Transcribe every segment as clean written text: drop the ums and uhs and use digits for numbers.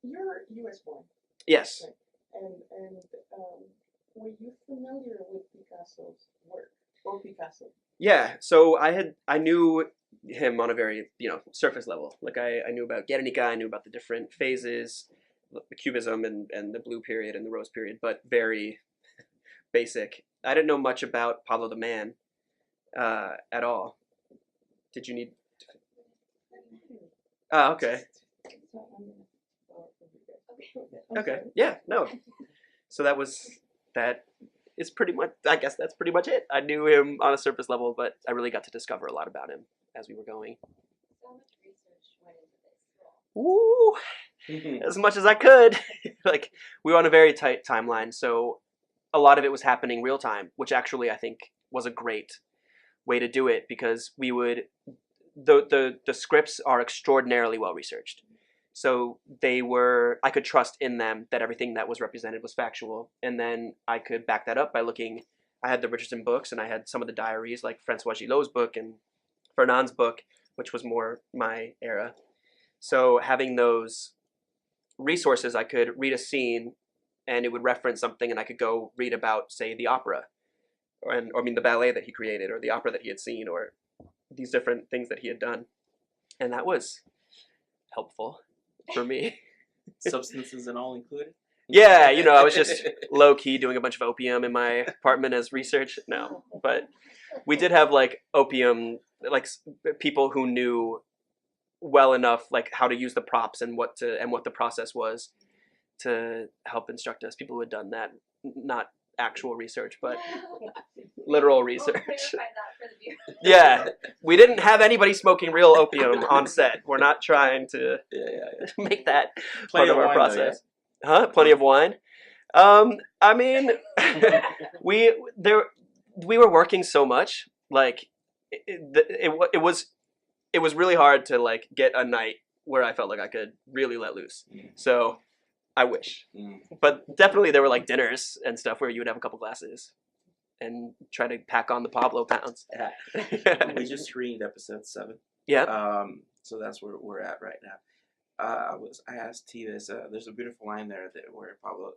you're U.S. born, Yes. right? And were you familiar with Picasso's work or Picasso? Yeah, so I knew him on a very, surface level. Like I knew about Guernica, I knew about the different phases, the Cubism and the blue period and the rose period, but very basic. I didn't know much about Pablo the Man at all. Did you need? Oh, okay. So I'm gonna borrow from you guys. Okay. Sorry. Yeah. No. So that is pretty much. I guess that's pretty much it. I knew him on a surface level, but I really got to discover a lot about him as we were going. So much research went into this Ooh, as much as I could. Like we were on a very tight timeline, so a lot of it was happening real time, which actually I think was a great way to do it because we would the scripts are extraordinarily well researched. So they were I could trust in them that everything that was represented was factual, and then I could back that up by looking. I had the Richardson books, and I had some of the diaries, like Francois Gillot's book and Fernand's book, which was more my era. So having those resources, I could read a scene, and it would reference something, and I could go read about, say, the opera, or I mean the ballet that he created, or the opera that he had seen, or these different things that he had done, and that was helpful for me. Substances and all included. Yeah, I was just low key doing a bunch of opium in my apartment as research. No, but we did have like opium, like people who knew well enough, like how to use the props and what the process was to help instruct us. People who had done that, not actual research, but literal research. We'll clarify that for the viewers. Yeah, we didn't have anybody smoking real opium on set. We're not trying to make that part of our process. Huh? Plenty of wine. I mean, we were working so much. Like, it was really hard to like get a night where I felt like I could really let loose. So I wish, but definitely there were like dinners and stuff where you would have a couple glasses and try to pack on the Pablo pounds. We just screened episode 7. Yeah. So that's where we're at right now. I asked T this. There's a beautiful line there where Pablo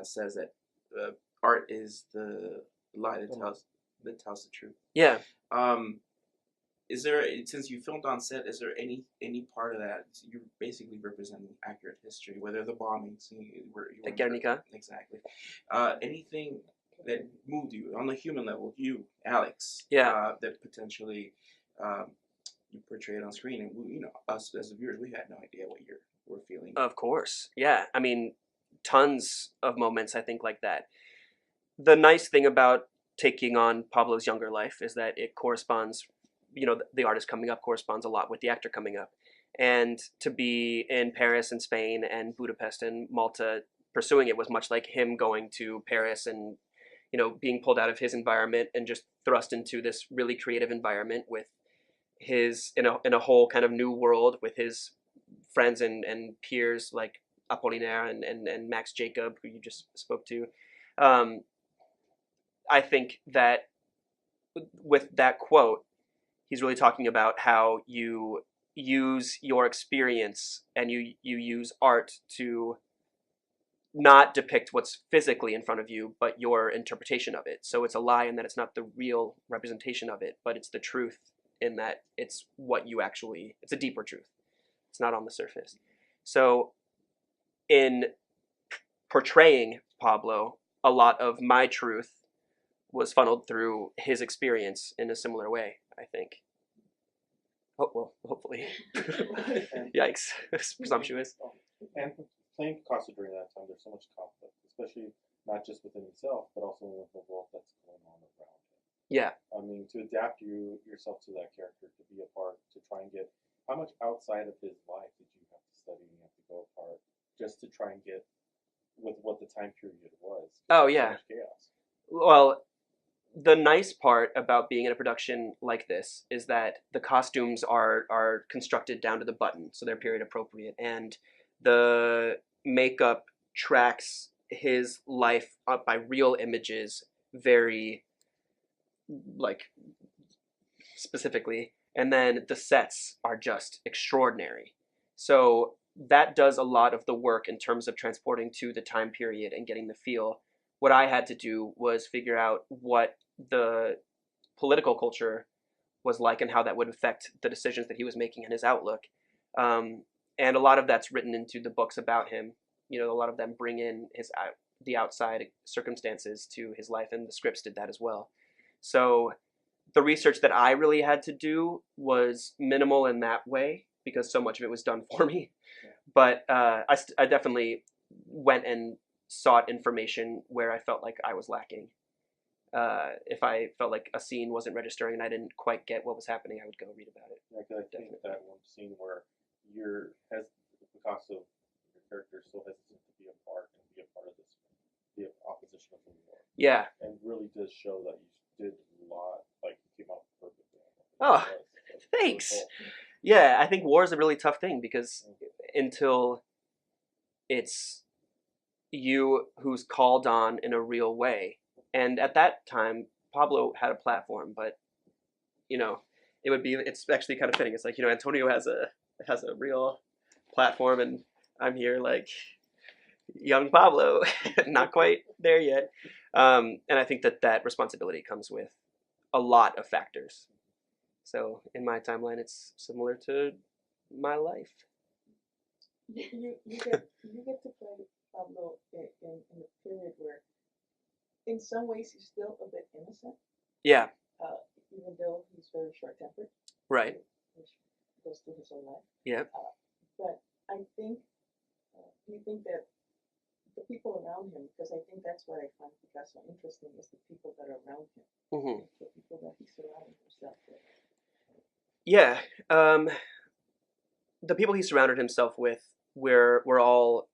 says that art is the lie that tells the truth. Yeah. Is there, since you filmed on set, is there any part of that you're basically representing accurate history, whether the bombings, Like Guernica? Exactly. Anything that moved you on the human level, you, Alex, that potentially you portrayed on screen, and us as the viewers, we had no idea what you were feeling. Of course, yeah. I mean, tons of moments I think like that. The nice thing about taking on Pablo's younger life is that it corresponds. The artist coming up corresponds a lot with the actor coming up, and to be in Paris and Spain and Budapest and Malta pursuing it was much like him going to Paris and being pulled out of his environment and just thrust into this really creative environment with his in a whole kind of new world with his friends and peers like Apollinaire and Max Jacob, who you just spoke to. I think that with that quote, he's really talking about how you use your experience and you use art to not depict what's physically in front of you, but your interpretation of it. So it's a lie in that it's not the real representation of it, but it's the truth in that it's it's a deeper truth. It's not on the surface. So in portraying Pablo, a lot of my truth was funneled through his experience in a similar way, I think. Oh, well, hopefully. Yikes. It's presumptuous. And playing Picasso during that time, there's so much conflict, especially not just within himself, but also with the world that's going on around him. Yeah. I mean, to adapt yourself to that character, to be a part, to try and get, how much outside of his life did you have to study and have to go apart just to try and get with what the time period was? Oh, yeah. So much chaos. Well, the nice part about being in a production like this is that the costumes are constructed down to the button, so they're period appropriate, and the makeup tracks his life up by real images very like specifically, and then the sets are just extraordinary. So that does a lot of the work in terms of transporting to the time period and getting the feel. What I had to do was figure out what the political culture was like and how that would affect the decisions that he was making and his outlook. And a lot of that's written into the books about him. You know, a lot of them bring in the outside circumstances to his life, and the scripts did that as well. So the research that I really had to do was minimal in that way because so much of it was done for me. But I definitely went and sought information where I felt like I was lacking. If I felt like a scene wasn't registering and I didn't quite get what was happening, I would go read about it. Like I think that one scene where Picasso, your character, is so hesitant to be a part of this, the opposition of the war. Yeah. And really does show that you did a lot, like you came out perfectly. Oh, thanks. Really cool. Yeah, I think war is a really tough thing because until it's you who's called on in a real way. And at that time, Pablo had a platform, but you know, it's actually kind of fitting. It's like, you know, Antonio has a real platform and I'm here like young Pablo, not quite there yet. And I think that responsibility comes with a lot of factors. So in my timeline, it's similar to my life. You get to play Pablo in a period where, in some ways, he's still a bit innocent. Yeah. Even though he's very short-tempered. Right. Which goes through his whole life. Yeah. But I think, do you think that the people around him, because I think that's what I find Picasso interesting, is the people that are around him. Mm-hmm. The people that he surrounded himself with. Yeah. The people he surrounded himself with were all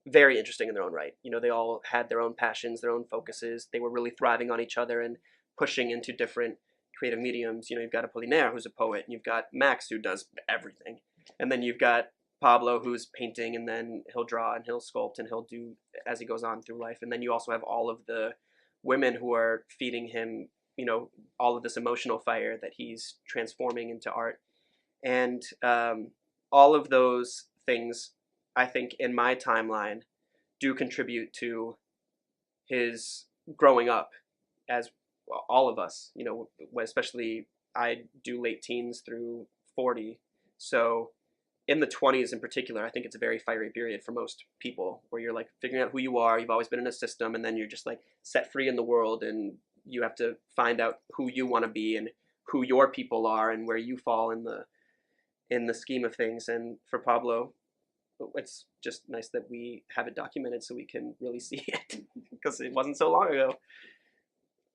very interesting in their own right. You know, they all had their own passions, their own focuses. They were really thriving on each other and pushing into different creative mediums. You know, you've got Apollinaire, who's a poet, and you've got Max, who does everything. And then you've got Pablo, who's painting, and then he'll draw and he'll sculpt and he'll do as he goes on through life. And then you also have all of the women who are feeding him, you know, all of this emotional fire that he's transforming into art. And all of those things, I think, in my timeline, do contribute to his growing up, as all of us, you know, especially I do late teens through 40. So in the 20s in particular, I think it's a very fiery period for most people where you're like figuring out who you are. You've always been in a system, and then you're just like set free in the world, and you have to find out who you want to be and who your people are and where you fall in the scheme of things. And for Pablo, it's just nice that we have it documented so we can really see it because it wasn't so long ago.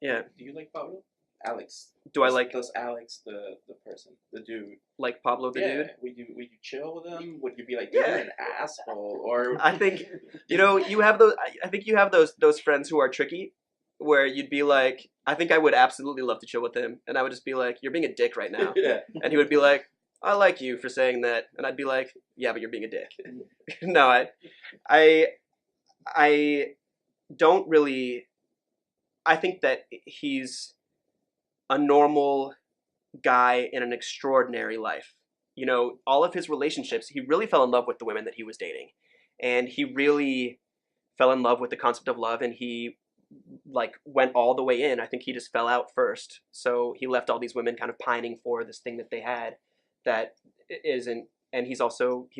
Yeah. Do you like Pablo? Alex. Do I like does Alex the person, the dude? Like Pablo the dude? Would you chill with him? Would you be like, you're an asshole? Or I think, you know, you have those. I think you have those friends who are tricky, where you'd be like, I think I would absolutely love to chill with him, and I would just be like, you're being a dick right now. Yeah. And he would be like, I like you for saying that, and I'd be like, yeah, but you're being a dick. No, I don't really. I think that he's a normal guy in an extraordinary life. You know, all of his relationships, he really fell in love with the women that he was dating, and he really fell in love with the concept of love, and he like went all the way in. I think he just fell out first, so he left all these women kind of pining for this thing that they had that isn't. And he's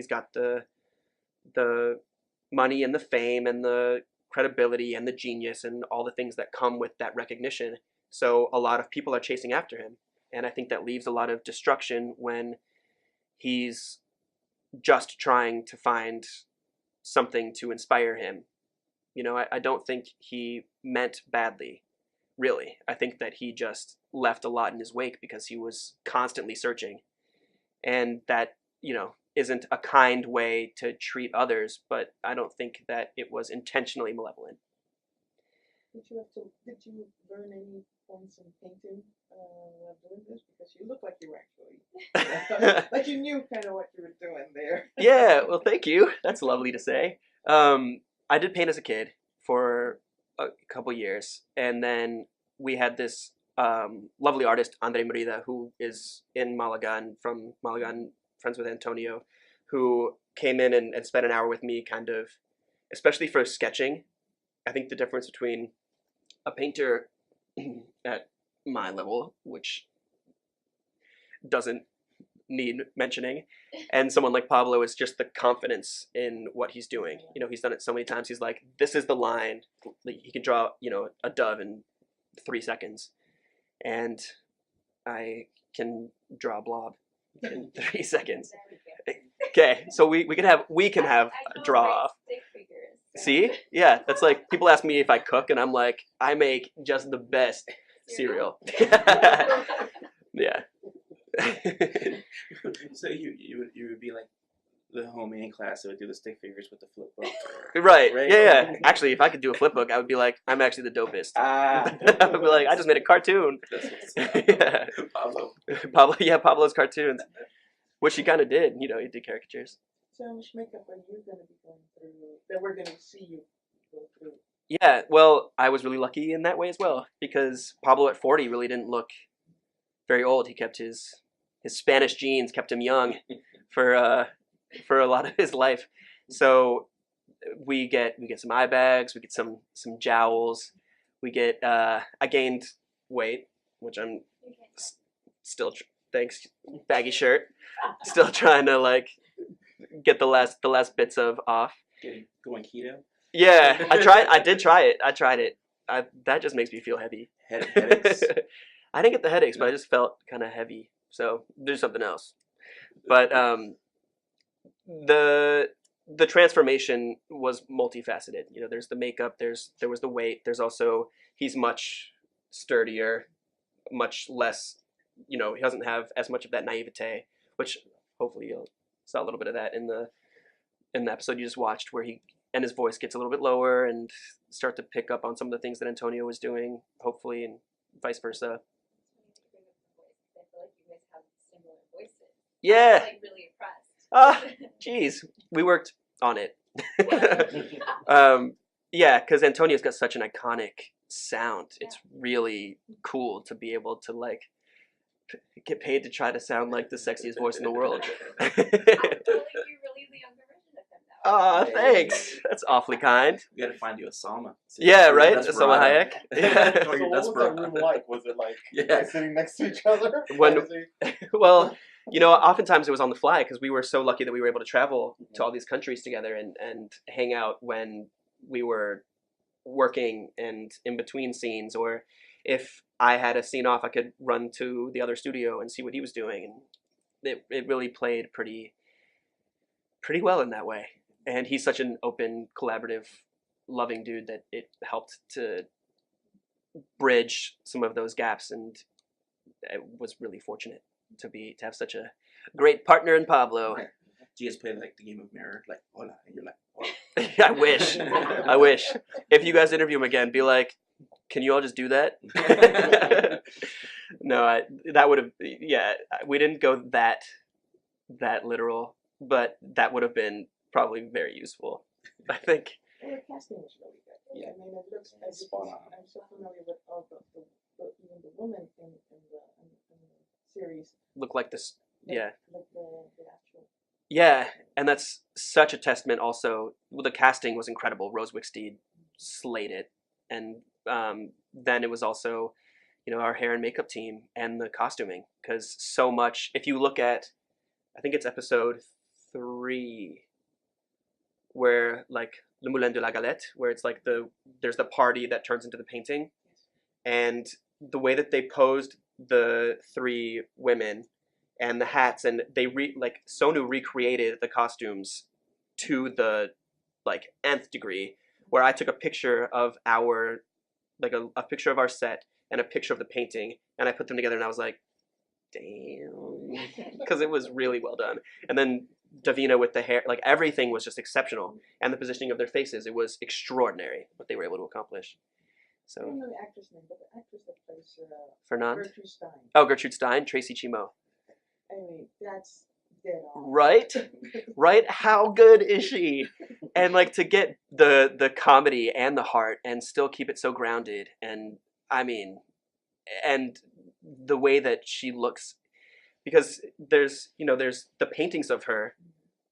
got the money and the fame and the credibility and the genius and all the things that come with that recognition. So a lot of people are chasing after him, and I think that leaves a lot of destruction when he's just trying to find something to inspire him. You know, I don't think he meant badly, really. I think that he just left a lot in his wake because he was constantly searching. And that, you know, isn't a kind way to treat others, but I don't think that it was intentionally malevolent. Did you learn any points in painting while doing this? Because you look like you were actually, like you knew kind of what you were doing there. Yeah, well, thank you. That's lovely to say. I did paint as a kid for a couple years, and then we had this lovely artist, Andre Merida, who is in Malaga and from Malaga and friends with Antonio, who came in and spent an hour with me, kind of, especially for sketching. I think the difference between a painter at my level, which doesn't need mentioning, and someone like Pablo is just the confidence in what he's doing. You know, he's done it so many times. He's like, this is the line. He can draw, you know, a dove in 3 seconds, and I can draw a blob in 3 seconds. Okay, so we can have a draw off. See? Yeah, that's like, people ask me if I cook, and I'm like, I make just the best cereal. Yeah. So you would be like the homie in class that would do the stick figures with the flip book. Right. Yeah. Actually, if I could do a flip book, I would be like, I'm actually the dopest. I would be like, I just made a cartoon. Yeah. Pablo. Yeah, Pablo's cartoons, which he kind of did. You know, he did caricatures. So how much makeup are you going to be going through, that we're going to see you go through? Yeah, well, I was really lucky in that way as well, because Pablo at 40 really didn't look very old. He kept his Spanish genes kept him young for a lot of his life. So we get some eye bags, we get some jowls, we get I gained weight, which I'm still thanks, baggy shirt, still trying to like get the last bits of off. Going keto? Yeah, I did try it. That just makes me feel heavy. Headaches? I didn't get the headaches, but I just felt kind of heavy. So do something else. But the transformation was multifaceted. You know, there's the makeup, there was the weight, there's also, he's much sturdier, much less, you know, he doesn't have as much of that naivete, which hopefully you'll saw a little bit of that in the episode you just watched, where his voice gets a little bit lower and start to pick up on some of the things that Antonio was doing, hopefully, and vice versa. Yeah. I'm like really impressed. Geez, we worked on it. Yeah, because Antonio's got such an iconic sound. It's really cool to be able to like get paid to try to sound like the sexiest voice in the world. I feel like you're really the younger version of him now. Aw, thanks. That's awfully kind. We gotta find you a Salma. Yeah, right? Salma Hayek. Yeah. So what was that room like? Was it like guys sitting next to each other? Well, you know, oftentimes it was on the fly, because we were so lucky that we were able to travel to all these countries together and hang out when we were working and in between scenes, or if I had a scene off, I could run to the other studio and see what he was doing, and it really played pretty well in that way. And he's such an open, collaborative, loving dude that it helped to bridge some of those gaps, and I was really fortunate to have such a great partner in Pablo. Do you guys play like the game of Mirror, like hola, and you're like, hola? I wish. If you guys interview him again, be like, can you all just do that? No, that would have, yeah, we didn't go that literal, but that would have been probably very useful, I think. Well, the casting was really good. Yeah, I mean, it looks as if I'm so familiar with all even the women in the series. Look like this, yeah. Like the actual. Yeah, and that's such a testament also. Well, the casting was incredible. Rose Wicksteed slayed it. And then it was also, you know, our hair and makeup team and the costuming. Because so much, if you look at, I think it's episode 3, where like Le Moulin de la Galette, where it's like there's the party that turns into the painting. And the way that they posed the 3 women and the hats, and they like Sonu recreated the costumes to the like nth degree, where I took a picture of our like a picture of our set and a picture of the painting, and I put them together, and I was like, damn, because it was really well done. And then Davina with the hair, like everything was just exceptional, and the positioning of their faces, it was extraordinary what they were able to accomplish. So I don't know the actress name, but the actress that plays Fernand? Gertrude Stein. Oh, Gertrude Stein, Tracy Chimo. I mean, that's dead on. Right? Right? How good is she? And like to get the comedy and the heart and still keep it so grounded, and I mean, and the way that she looks, because there's the paintings of her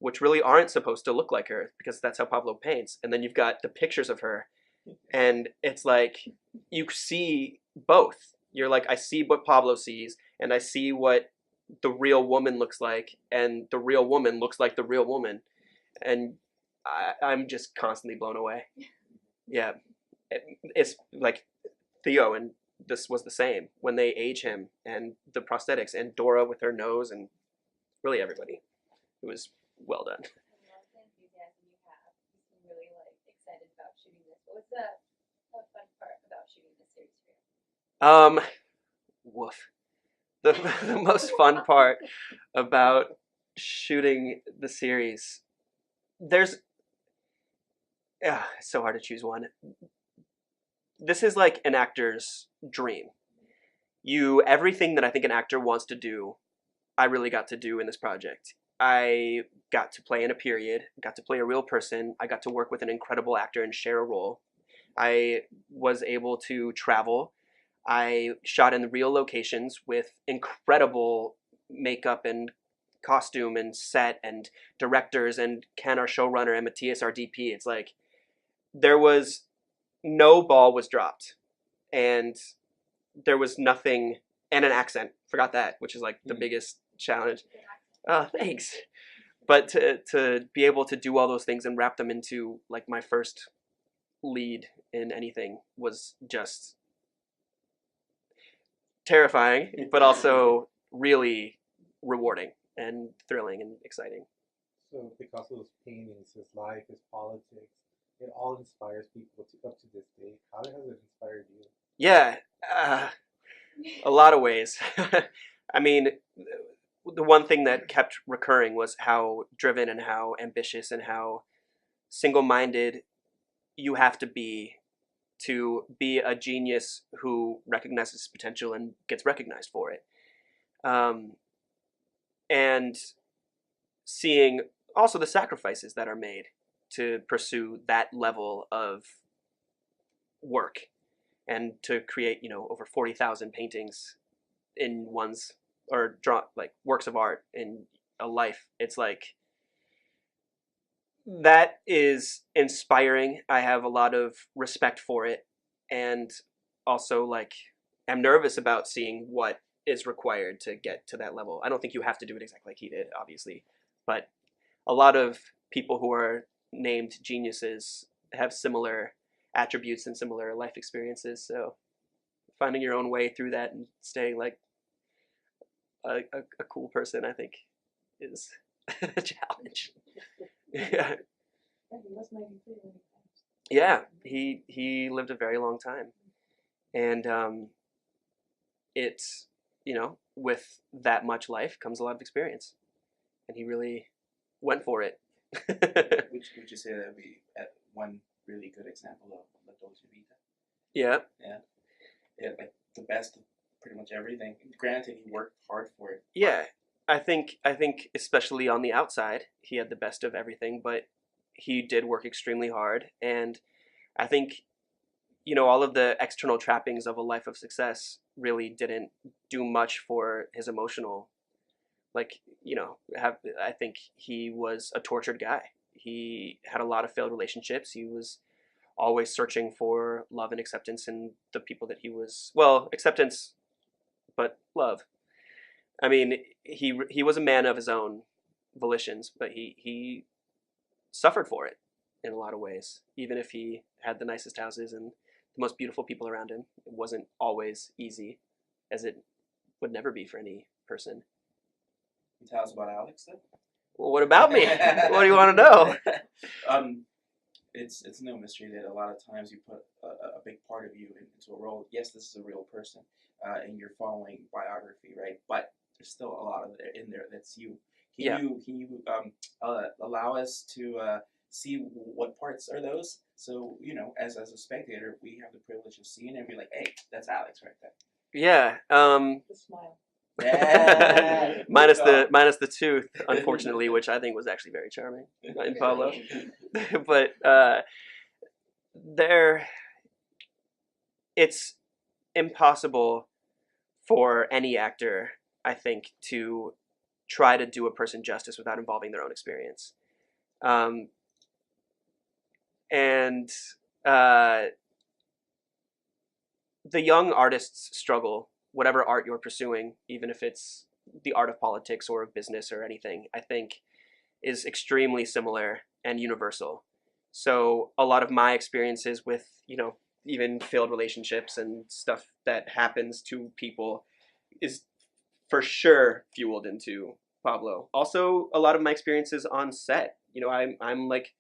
which really aren't supposed to look like her because that's how Pablo paints. And then you've got the pictures of her, and it's like you see both. You're like, I see what Pablo sees, and I see what the real woman looks like, and the real woman looks like the real woman, and I'm just constantly blown away. Yeah, it's like Theo, and this was the same when they age him, and the prosthetics, and Dora with her nose, and really everybody. It was well done. I love the enthusiasm you have. You seem really like excited about shooting this. What was the fun part about shooting this series for you? Woof. The most fun part about shooting the series, there's it's so hard to choose one. This is like an actor's dream. Everything that I think an actor wants to do, I really got to do in this project. I got to play in a period, got to play a real person. I got to work with an incredible actor and share a role. I was able to travel. I shot in real locations with incredible makeup and costume and set and directors and Ken, our showrunner, and Matthias, our DP. It's like there was no ball was dropped, and there was nothing, and an accent. Forgot that, which is like the biggest challenge. Oh, thanks. But to be able to do all those things and wrap them into like my first lead in anything was just terrifying, but also really rewarding and thrilling and exciting. So Picasso's paintings, his life, his politics, it all inspires people up to this day. How has it inspired you? Yeah, a lot of ways. I mean, the one thing that kept recurring was how driven and how ambitious and how single-minded you have to be a genius who recognizes potential and gets recognized for it. And seeing also the sacrifices that are made to pursue that level of work and to create, over 40,000 paintings in or works of art in a life. It's like, that is inspiring. I have a lot of respect for it, and also I'm nervous about seeing what is required to get to that level. I don't think you have to do it exactly like he did, obviously, but a lot of people who are named geniuses have similar attributes and similar life experiences. So finding your own way through that and staying like a cool person, I think, is a challenge. Yeah. He was 93 when he passed. Yeah, he lived a very long time, and it's with that much life comes a lot of experience, and he really went for it. Would you say that would be one really good example of La Dolce Vita? Yeah. Yeah, like the best of pretty much everything. Granted, he worked hard for it. Yeah, I think especially on the outside, he had the best of everything, but he did work extremely hard, and I think all of the external trappings of a life of success really didn't do much for his emotional. I think he was a tortured guy. He had a lot of failed relationships. He was always searching for love and acceptance in the people that he was, acceptance, but love. I mean, he was a man of his own volitions, but he suffered for it in a lot of ways. Even if he had the nicest houses and the most beautiful people around him, it wasn't always easy, as it would never be for any person. Can you tell us about Alex then? Well, what about me? What do you want to know? It's no mystery that a lot of times you put a big part of you into a role. Yes, this is a real person, and you're following biography, right? But there's still a lot of it in there that's you. Can you allow us to see what parts are those? So as a spectator, we have the privilege of seeing it and be like, hey, that's Alex right there. Yeah. The smile. Yeah. minus the tooth, unfortunately, which I think was actually very charming in Pablo. But it's impossible for any actor, I think, to try to do a person justice without involving their own experience. And the young artists struggle, whatever art you're pursuing, even if it's the art of politics or of business or anything, I think is extremely similar and universal. So a lot of my experiences with, even failed relationships and stuff that happens to people is for sure fueled into Pablo. Also, a lot of my experiences on set, I'm like,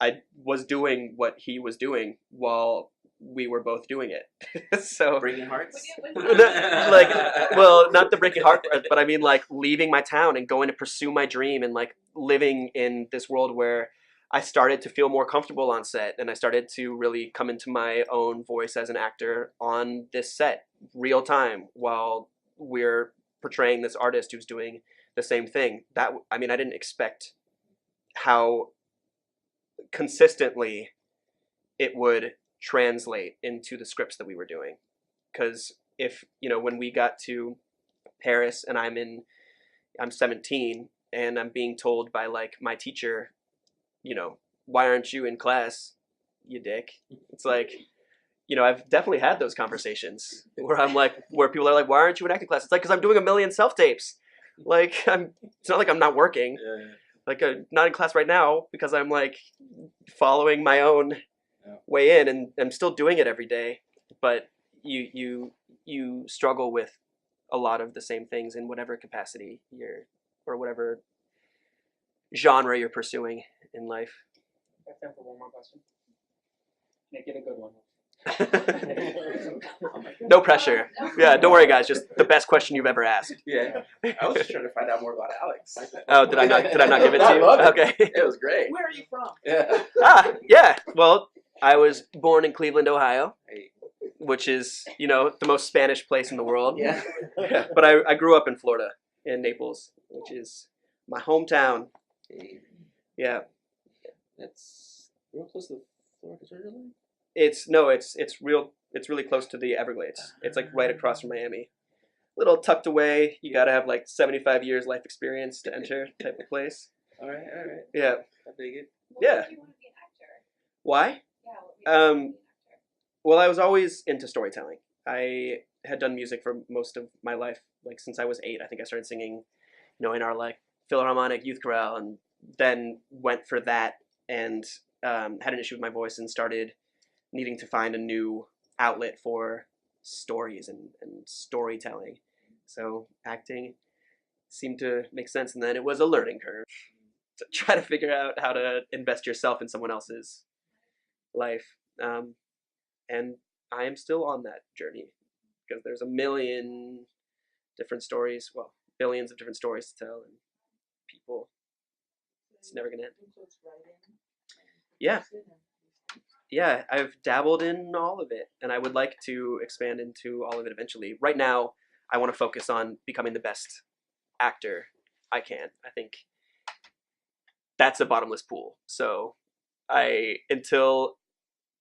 I was doing what he was doing while we were both doing it. So breaking hearts. like, well, not the breaking heart, but I mean like leaving my town and going to pursue my dream and like living in this world where I started to feel more comfortable on set and I started to really come into my own voice as an actor on this set, real time, while we're portraying this artist who's doing the same thing. I didn't expect how consistently it would translate into the scripts that we were doing. Because if, when we got to Paris and I'm 17 and I'm being told by like my teacher, why aren't you in class, you dick? It's like, I've definitely had those conversations where people are like, why aren't you in acting class? It's like, because I'm doing a million self-tapes. Like, it's not like I'm not working. Yeah. Like, I'm not in class right now because I'm like following my own way in, and I'm still doing it every day. But you struggle with a lot of the same things in whatever capacity or whatever genre you're pursuing in life. I have time for one more question. Make it a good one. No pressure. Yeah, don't worry, guys. Just the best question you've ever asked. Yeah, I was just trying to find out more about Alex. Oh, did I not give it to you? Okay. It was great. Where are you from? Yeah. Yeah. Well, I was born in Cleveland, Ohio, which is, the most Spanish place in the world. Yeah. But I grew up in Florida, in Naples, which is my hometown. Yeah. That's real close to Florida, Georgia. It's really close to the Everglades. It's like right across from Miami. Little tucked away. You gotta have like 75 years life experience to enter type of place. All right. Yeah. I dig it. What Yeah. made you want to be an actor? Why? Yeah, what made you want to be an actor? Well, I was always into storytelling. I had done music for most of my life, like since I was 8. I think I started singing, in our like Philharmonic youth chorale, and then went for that and had an issue with my voice and started needing to find a new outlet for stories and storytelling. So acting seemed to make sense, and then it was a learning curve to try to figure out how to invest yourself in someone else's life. And I am still on that journey because there's a million different stories, well, billions of different stories to tell, and people, it's never gonna end. Yeah. Yeah, I've dabbled in all of it, and I would like to expand into all of it eventually. Right now, I want to focus on becoming the best actor I can. I think that's a bottomless pool. So until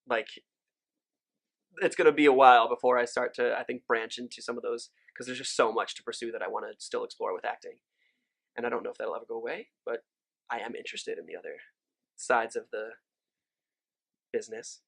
like it's going to be a while before I start to, I think, branch into some of those, because there's just so much to pursue that I want to still explore with acting. And I don't know if that'll ever go away, but I am interested in the other sides of the business.